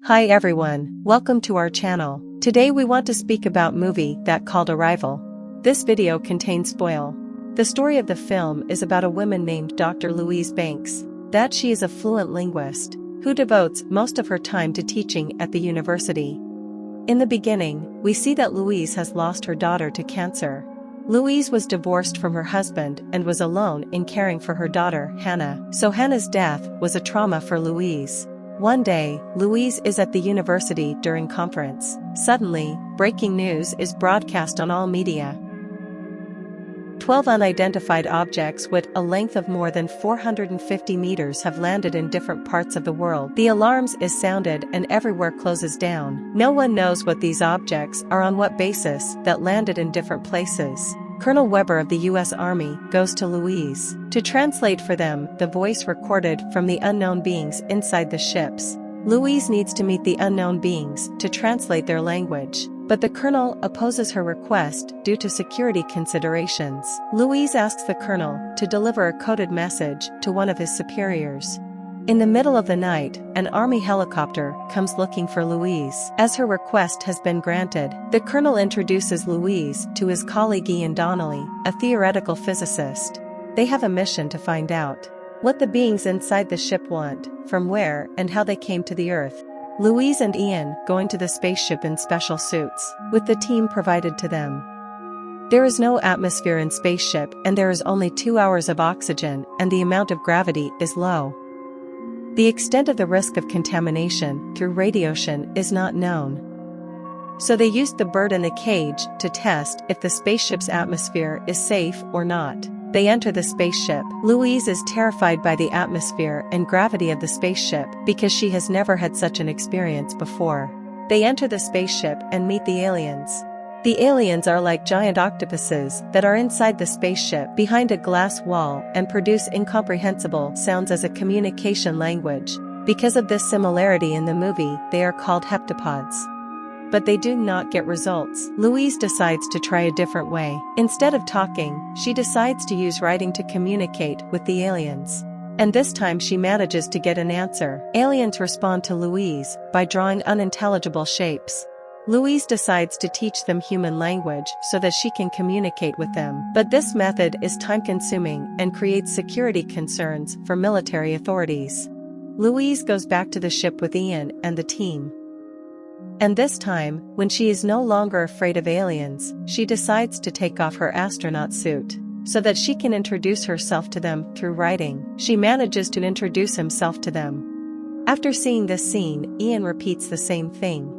Hi everyone, welcome to our channel. Today we want to speak about movie that called Arrival. This video contains spoil. The story of the film is about a woman named Dr. Louise Banks, that she is a fluent linguist, who devotes most of her time to teaching at the university. In the beginning, we see that Louise has lost her daughter to cancer. Louise was divorced from her husband and was alone in caring for her daughter, Hannah, so Hannah's death was a trauma for Louise. One day, Louise is at the university during conference. Suddenly, breaking news is broadcast on all media. 12 unidentified objects with a length of more than 450 meters have landed in different parts of the world. The alarms is sounded and everywhere closes down. No one knows what these objects are on what basis that landed in different places. Colonel Weber of the U.S. Army goes to Louise to translate for them the voice recorded from the unknown beings inside the ships. Louise needs to meet the unknown beings to translate their language, but the colonel opposes her request due to security considerations. Louise asks the colonel to deliver a coded message to one of his superiors. In the middle of the night, an army helicopter comes looking for Louise. As her request has been granted, the colonel introduces Louise to his colleague Ian Donnelly, a theoretical physicist. They have a mission to find out what the beings inside the ship want, from where and how they came to the Earth. Louise and Ian go into the spaceship in special suits, with the team provided to them. There is no atmosphere in spaceship and there is only 2 hours of oxygen and the amount of gravity is low. The extent of the risk of contamination through radiation is not known. So they used the bird in the cage to test if the spaceship's atmosphere is safe or not. They enter the spaceship. Louise is terrified by the atmosphere and gravity of the spaceship because she has never had such an experience before. They enter the spaceship and meet the aliens. The aliens are like giant octopuses that are inside the spaceship behind a glass wall and produce incomprehensible sounds as a communication language. Because of this similarity in the movie, they are called heptapods. But they do not get results. Louise decides to try a different way. Instead of talking, she decides to use writing to communicate with the aliens. And this time she manages to get an answer. Aliens respond to Louise by drawing unintelligible shapes. Louise decides to teach them human language so that she can communicate with them. But this method is time-consuming and creates security concerns for military authorities. Louise goes back to the ship with Ian and the team. And this time, when she is no longer afraid of aliens, she decides to take off her astronaut suit so that she can introduce herself to them through writing. She manages to introduce himself to them. After seeing this scene, Ian repeats the same thing.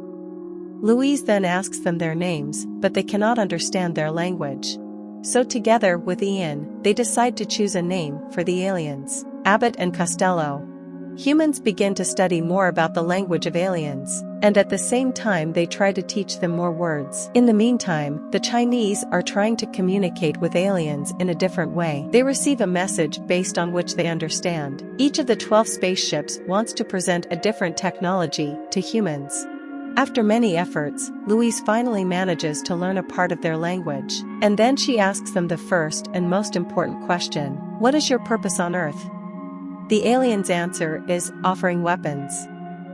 Louise then asks them their names, but they cannot understand their language. So together with Ian, they decide to choose a name for the aliens: Abbott and Costello. Humans begin to study more about the language of aliens, and at the same time they try to teach them more words. In the meantime, the Chinese are trying to communicate with aliens in a different way. They receive a message based on which they understand. Each of the 12 spaceships wants to present a different technology to humans. After many efforts, Louise finally manages to learn a part of their language, and then she asks them the first and most important question: what is your purpose on Earth? The aliens' answer is offering weapons.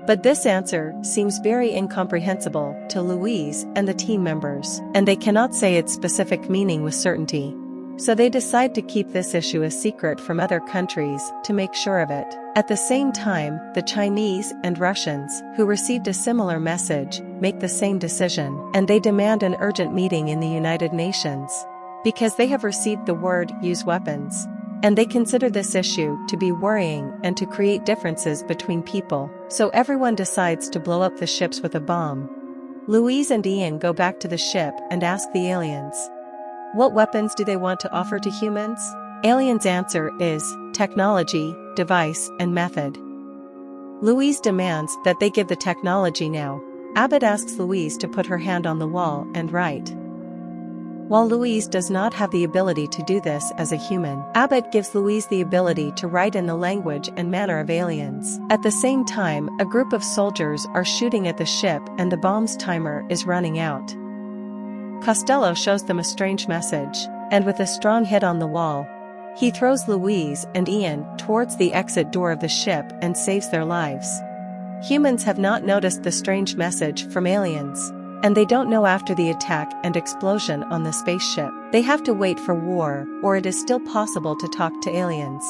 But this answer seems very incomprehensible to Louise and the team members, and they cannot say its specific meaning with certainty. So they decide to keep this issue a secret from other countries to make sure of it. At the same time, the Chinese and Russians, who received a similar message, make the same decision, and they demand an urgent meeting in the United Nations. Because they have received the word "use weapons." And they consider this issue to be worrying and to create differences between people. So everyone decides to blow up the ships with a bomb. Louise and Ian go back to the ship and ask the aliens, what weapons do they want to offer to humans? Aliens' answer is technology, device, and method. Louise demands that they give the technology now. Abbott asks Louise to put her hand on the wall and write. While Louise does not have the ability to do this as a human, Abbott gives Louise the ability to write in the language and manner of aliens. At the same time, a group of soldiers are shooting at the ship and the bomb's timer is running out. Costello shows them a strange message, and with a strong hit on the wall, he throws Louise and Ian towards the exit door of the ship and saves their lives. Humans have not noticed the strange message from aliens. And they don't know after the attack and explosion on the spaceship. They have to wait for war, or it is still possible to talk to aliens.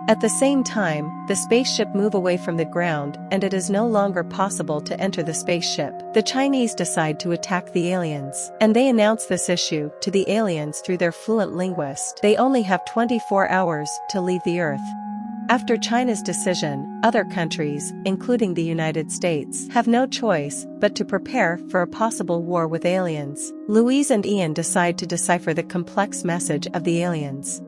At the same time, the spaceship move away from the ground and it is no longer possible to enter the spaceship. The Chinese decide to attack the aliens, and they announce this issue to the aliens through their fluent linguist. They only have 24 hours to leave the Earth. After China's decision, other countries, including the United States, have no choice but to prepare for a possible war with aliens. Louise and Ian decide to decipher the complex message of the aliens.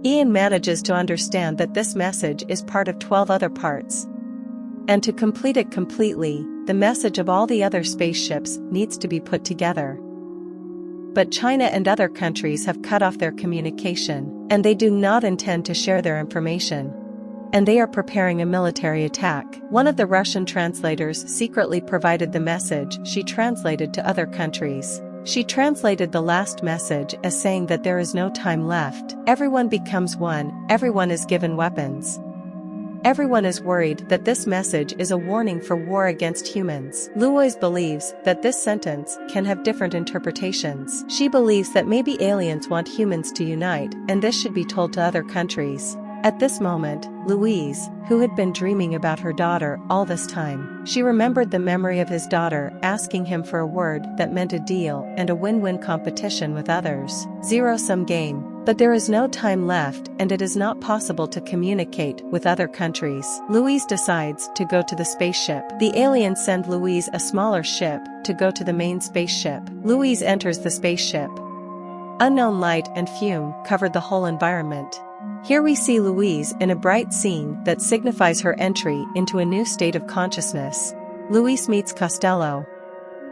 Ian manages to understand that this message is part of 12 other parts. And to complete it completely, the message of all the other spaceships needs to be put together. But China and other countries have cut off their communication, and they do not intend to share their information. And they are preparing a military attack. One of the Russian translators secretly provided the message she translated to other countries. She translated the last message as saying that there is no time left. Everyone becomes one, everyone is given weapons. Everyone is worried that this message is a warning for war against humans. Louise believes that this sentence can have different interpretations. She believes that maybe aliens want humans to unite, and this should be told to other countries. At this moment, Louise, who had been dreaming about her daughter all this time, she remembered the memory of his daughter asking him for a word that meant a deal and a win-win competition with others. Zero-sum game. But there is no time left and it is not possible to communicate with other countries. Louise decides to go to the spaceship. The aliens send Louise a smaller ship to go to the main spaceship. Louise enters the spaceship. Unknown light and fume covered the whole environment. Here we see Louise in a bright scene that signifies her entry into a new state of consciousness. Louise meets Costello.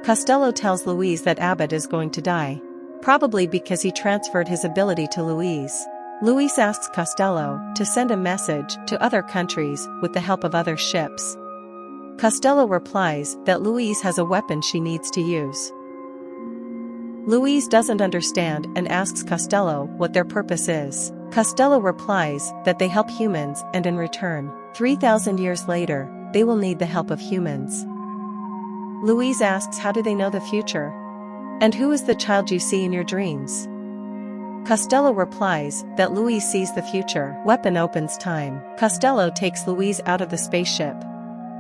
Costello tells Louise that Abbott is going to die. Probably because he transferred his ability to Louise. Louise asks Costello to send a message to other countries with the help of other ships. Costello replies that Louise has a weapon she needs to use. Louise doesn't understand and asks Costello what their purpose is. Costello replies that they help humans and in return, 3,000 years later, they will need the help of humans. Louise asks how do they know the future? And who is the child you see in your dreams? Costello replies that Louise sees the future. Weapon opens time. Costello takes Louise out of the spaceship.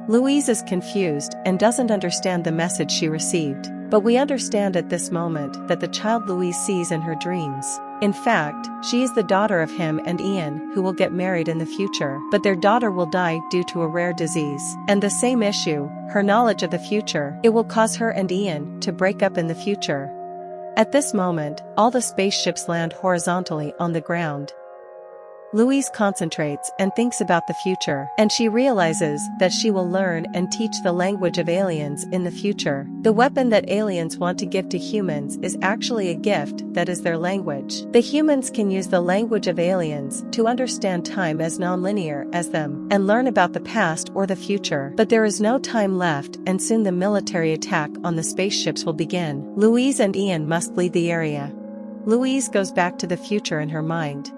Louise is confused and doesn't understand the message she received, but we understand at this moment that the child Louise sees in her dreams. In fact, she is the daughter of him and Ian who will get married in the future, but their daughter will die due to a rare disease. And the same issue, her knowledge of the future, it will cause her and Ian to break up in the future. At this moment, all the spaceships land horizontally on the ground. Louise concentrates and thinks about the future, and she realizes that she will learn and teach the language of aliens in the future. The weapon that aliens want to give to humans is actually a gift that is their language. The humans can use the language of aliens to understand time as non-linear as them, and learn about the past or the future. But there is no time left and soon the military attack on the spaceships will begin. Louise and Ian must leave the area. Louise goes back to the future in her mind.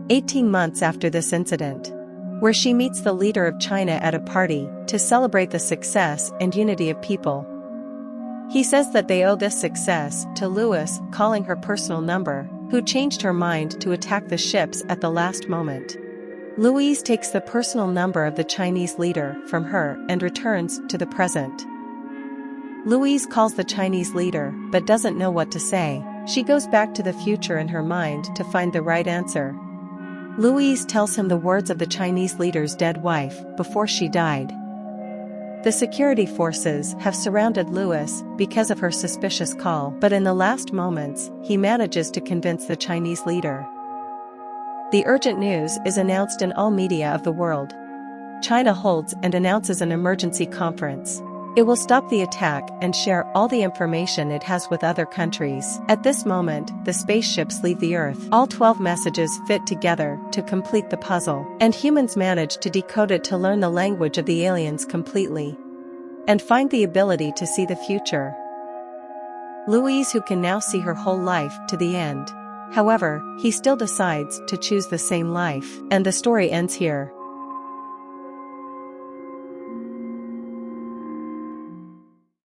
18 months after this incident, where she meets the leader of China at a party to celebrate the success and unity of people. He says that they owe this success to Louis calling her personal number, who changed her mind to attack the ships at the last moment. Louise takes the personal number of the Chinese leader from her and returns to the present. Louise calls the Chinese leader but doesn't know what to say. She goes back to the future in her mind to find the right answer. Louise tells him the words of the Chinese leader's dead wife before she died. The security forces have surrounded Louis because of her suspicious call, but in the last moments, he manages to convince the Chinese leader. The urgent news is announced in all media of the world. China holds and announces an emergency conference. It will stop the attack and share all the information it has with other countries. At this moment, the spaceships leave the Earth. All 12 messages fit together to complete the puzzle, and humans manage to decode it to learn the language of the aliens completely, and find the ability to see the future. Louise, who can now see her whole life to the end. However, he still decides to choose the same life, and the story ends here.